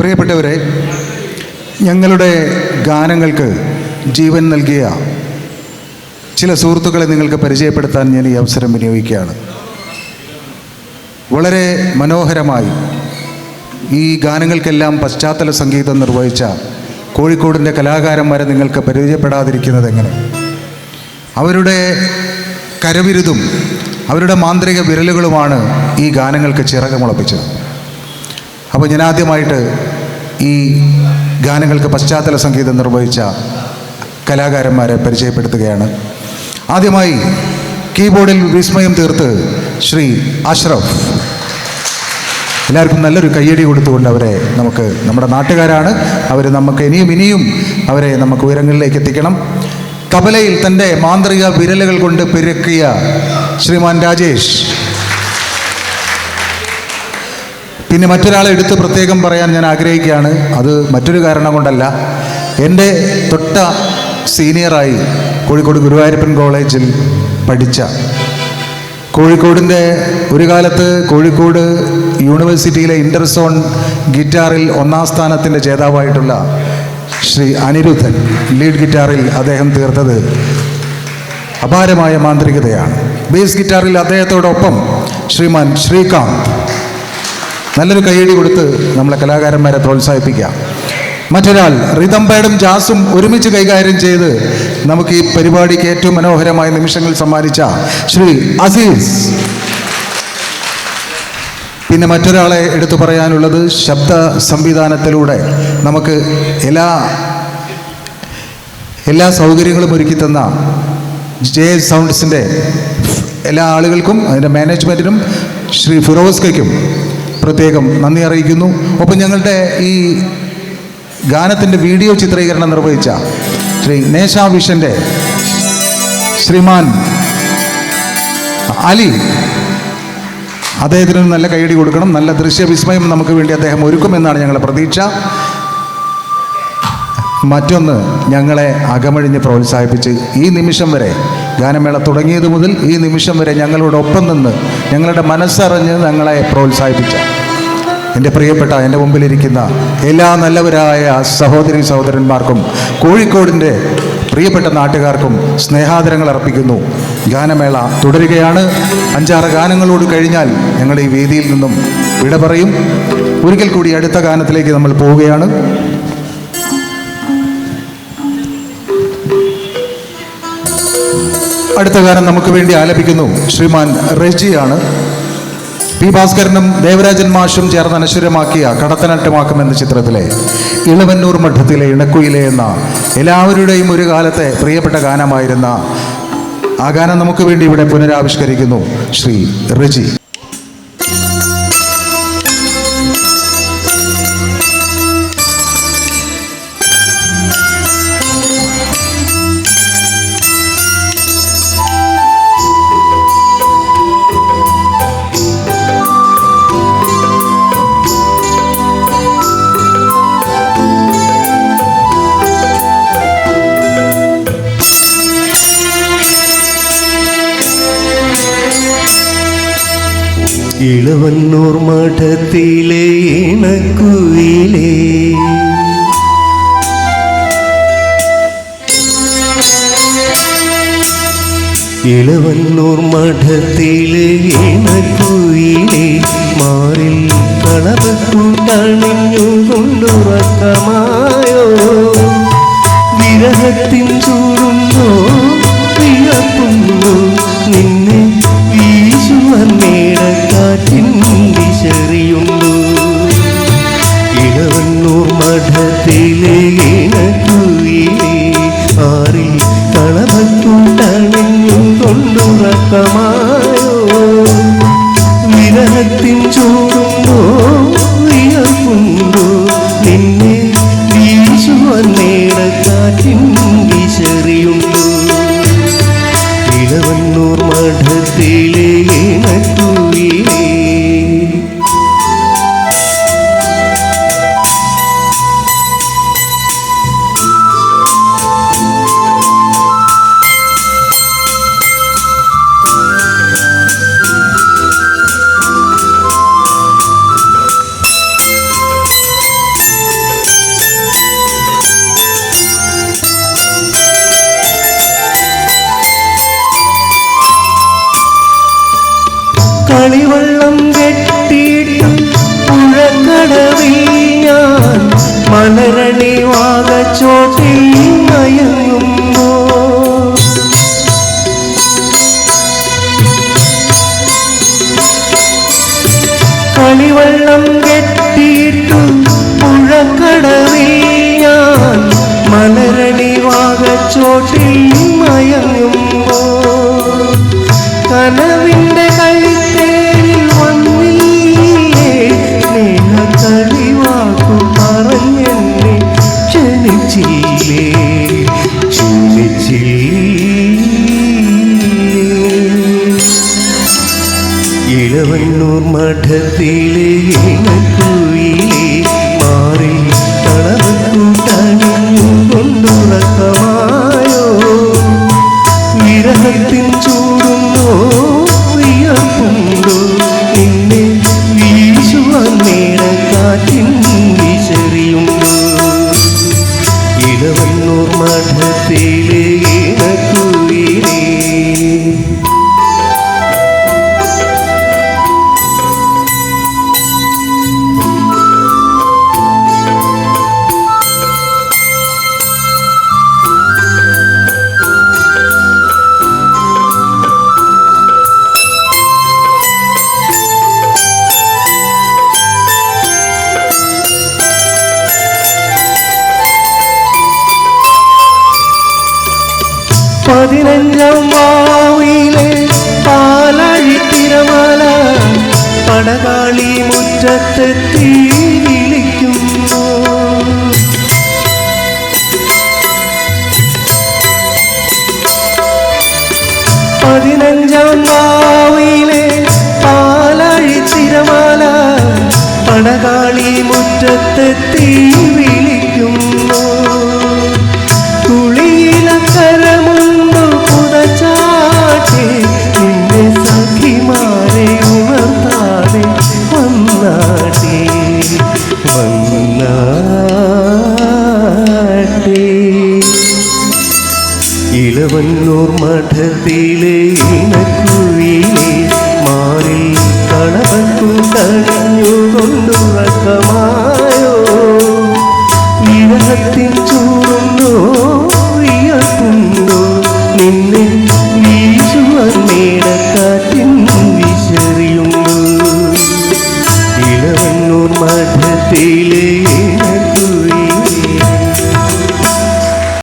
പ്രിയപ്പെട്ടവരെ, ഞങ്ങളുടെ ഗാനങ്ങൾക്ക് ജീവൻ നൽകിയ ചില സുഹൃത്തുക്കളെ നിങ്ങൾക്ക് പരിചയപ്പെടുത്താൻ ഞാൻ ഈ അവസരം വിനിയോഗിക്കുകയാണ്. വളരെ മനോഹരമായി ഈ ഗാനങ്ങൾക്കെല്ലാം പശ്ചാത്തല സംഗീതം നിർവഹിച്ച കോഴിക്കോടിൻ്റെ കലാകാരന്മാരെ നിങ്ങൾക്ക് പരിചയപ്പെടാതിരിക്കുന്നത് എങ്ങനെ? അവരുടെ കരവിരുതും അവരുടെ മാന്ത്രിക വിരലുകളുമാണ് ഈ ഗാനങ്ങൾക്ക് ചിറകുമുളപ്പിച്ചത്. അപ്പോൾ ഞാൻ ആദ്യമായിട്ട് ഈ ഗാനങ്ങൾക്ക് പശ്ചാത്തല സംഗീതം നിർവഹിച്ച കലാകാരന്മാരെ പരിചയപ്പെടുത്തുകയാണ്. ആദ്യമായി കീബോർഡിൽ വിസ്മയം തീർത്ത് ശ്രീ അഷ്റഫ്. എല്ലാവർക്കും നല്ലൊരു കയ്യടി കൊടുത്തുകൊണ്ട് അവരെ നമുക്ക്, നമ്മുടെ നാട്ടുകാരാണ് അവർ, നമുക്ക് ഇനിയും അവരെ നമുക്ക് ഉയരങ്ങളിലേക്ക് എത്തിക്കണം. തബലയിൽ തൻ്റെ മാന്ത്രിക വിരലുകൾ കൊണ്ട് പെരുക്കിയ ശ്രീമാൻ രാജേഷ്. പിന്നെ മറ്റൊരാളെ എടുത്ത് പ്രത്യേകം പറയാൻ ഞാൻ ആഗ്രഹിക്കുകയാണ്. അത് മറ്റൊരു കാരണം കൊണ്ടല്ല, എൻ്റെ തൊട്ട സീനിയറായി കോഴിക്കോട് ഗുരുവായൂരപ്പൻ കോളേജിൽ പഠിച്ച, കോഴിക്കോടിൻ്റെ ഒരു കാലത്ത് കോഴിക്കോട് യൂണിവേഴ്സിറ്റിയിലെ ഇൻ്റർസോൺ ഗിറ്റാറിൽ 1ാം സ്ഥാനത്തിൻ്റെ ജേതാവായിട്ടുള്ള ശ്രീ അനിരുദ്ധൻ, ലീഡ് ഗിറ്റാറിൽ അദ്ദേഹം തീർത്തത് അപാരമായ മാന്ത്രികതയാണ്. ബേസ് ഗിറ്റാറിൽ അദ്ദേഹത്തോടൊപ്പം ശ്രീമാൻ ശ്രീകാന്ത്. നല്ലൊരു കയ്യടി കൊടുത്ത് നമ്മളെ കലാകാരന്മാരെ പ്രോത്സാഹിപ്പിക്കാം. മറ്റൊരാൾ റിതം പാഡും ജാസും ഒരുമിച്ച് കൈകാര്യം ചെയ്ത് നമുക്ക് ഈ പരിപാടിക്ക് ഏറ്റവും മനോഹരമായ നിമിഷങ്ങൾ സമ്മാനിച്ച ശ്രീ അസീസ്. പിന്നെ മറ്റൊരാളെ എടുത്തു പറയാനുള്ളത്, ശബ്ദ സംവിധാനത്തിലൂടെ നമുക്ക് എല്ലാ സൗകര്യങ്ങളും ഒരുക്കി തന്ന ജെ സൗണ്ട്സിൻ്റെ എല്ലാ ആളുകൾക്കും അതിൻ്റെ മാനേജ്മെൻറ്റിനും ശ്രീ ഫിറോസ്കയ്ക്കും പ്രത്യേകം നന്ദി അറിയിക്കുന്നു. ഒപ്പം ഞങ്ങളുടെ ഈ ഗാനത്തിൻ്റെ വീഡിയോ ചിത്രീകരണം നിർവഹിച്ച ശ്രീ നേഷാ വിഷൻ്റെ ശ്രീമാൻ അലി, അദ്ദേഹത്തിന് നല്ല കൈയടി കൊടുക്കണം. നല്ല ദൃശ്യവിസ്മയം നമുക്ക് വേണ്ടി അദ്ദേഹം ഒരുക്കുമെന്നാണ് ഞങ്ങളുടെ പ്രതീക്ഷ. മറ്റൊന്ന്, ഞങ്ങളെ അകമഴിഞ്ഞ് പ്രോത്സാഹിപ്പിച്ച് ഈ നിമിഷം വരെ, ഗാനമേള തുടങ്ങിയത് മുതൽ ഈ നിമിഷം വരെ ഞങ്ങളോടൊപ്പം നിന്ന് ഞങ്ങളുടെ മനസ്സറിഞ്ഞ് ഞങ്ങളെ പ്രോത്സാഹിപ്പിച്ച എൻ്റെ പ്രിയപ്പെട്ട, എൻ്റെ മുമ്പിലിരിക്കുന്ന എല്ലാ നല്ലവരായ സഹോദരി സഹോദരന്മാർക്കും കോഴിക്കോടിൻ്റെ പ്രിയപ്പെട്ട നാട്ടുകാർക്കും സ്നേഹാദരങ്ങൾ അർപ്പിക്കുന്നു. ഗാനമേള തുടരുകയാണ്. 5-6 ഗാനങ്ങളോട് കഴിഞ്ഞാൽ ഞങ്ങൾ ഈ വേദിയിൽ നിന്നും വിട പറയും. ഒരിക്കൽ കൂടി അടുത്ത ഗാനത്തിലേക്ക് നമ്മൾ പോവുകയാണ്. അടുത്ത ഗാനം നമുക്ക് വേണ്ടി ആലപിക്കുന്നു ശ്രീമാൻ റെജിയാണ്. പി ഭാസ്കരനും ദേവരാജൻ മാഷും ചേർന്ന് അനശ്വരമാക്കിയ കടത്തനാട്ടമാക്കും എന്ന ചിത്രത്തിലെ ഇളവന്നൂർ മഠത്തിലെ ഇണക്കുയിലെ എന്ന എല്ലാവരുടെയും ഒരു കാലത്തെ പ്രിയപ്പെട്ട ഗാനമായിരുന്ന ആ ഗാനം നമുക്ക് വേണ്ടി ഇവിടെ പുനരാവിഷ്കരിക്കുന്നു ശ്രീ റെജി. ഇളവന്നൂർ മഠത്തിലെ ഇണക്കുയിലേ, ഇളവന്നൂർ മഠത്തിലെ ഇണക്കുയിലേ, മാറിൽ കളപത്തൂട്ടണിഞ്ഞു കൊണ്ടുറക്കമായോ, വിരഹത്തിൻ ചൂടുണ്ടോ വിയപ്പുണ്ടോ, നിന്നെ വീശുവന്നേടക്കാറ്റിൻ ദിശറിയുണ്ടോ, ഇളവന്നൂർ മഠത്തിലെ ഇണക്കുയിലേ, ആറിൽ കളപത്തൂട്ടണിഞ്ഞു കൊണ്ടുറക്കമായോ, വിരഹത്തിൻ ചൂടുണ്ടോ വിയപ്പുണ്ടോ, നിന്നെ കളിവള്ളം കെട്ടിയിട്ടു പുഴക്കടവിൽ ഞാൻ മലരണി വാകച്ചോട്ടിൽ മയങ്ങുമ്പോ കളിവള്ളം കെട്ടിയിട്ടു പുഴക്കടവിൽ ഞാൻ മലരണി വാകച്ചോട്ടിൽ മയങ്ങുമ്പോ കനവിന്റെ കൈത്തേരിൽ വന്നില്ലേ സ്നേഹക്കളിവാക്കു പറഞ്ഞെന്നെ ക്ഷണിച്ചില്ലേ ഇളവണ്ണൂർ മഠത്തിലെ ഇണക്കുയിലേ മാറി കളവക്കൂട്ടണിഞ്ഞുകൊണ്ടുറക്കമായോ വിരഹത്തിൻ ചൂടുന്നോ വിയർപ്പുണ്ടോ നിന്നെ വീശുവാൻ മേടക്കാറ്റിൻ വിശറിയുണ്ടോ ഇളവണ്ണൂർ മഠത്തിലെ ഇണക്കുയിലേ പതിനഞ്ചാം വാവിലെ പാലഴിത്തിരമല പടകാളി മുറ്റത്തെത്തി വിളിക്കുന്നു പതിനഞ്ചാം വാവിലെ പാലഴിത്തിരമല പടകാളി മുറ്റത്തെത്തി വിളിക്കുന്നു തുളിയിലക്കരമുണ്ടു പുതച്ചാട്ടെ നിന്നെ സഖിമാരെ ഉണർത്താതെ വന്നാട്ടെ വന്നാട്ടെ ഇളവണ്ണൂർ മഠത്തിലെ ഇണക്കുയിലേ മാറിൽ കളവക്കു തണിഞ്ഞുകൊണ്ടുറക്കമായോ വിരഹത്തിൻ ചൂടുണ്ടോ വിയർപ്പുണ്ടോ നിന്നെ വീശുവാൻ മേടക്കാറ്റിൻ വിശറിയുണ്ടോ ഇളവണ്ണൂർ മഠത്തിലെ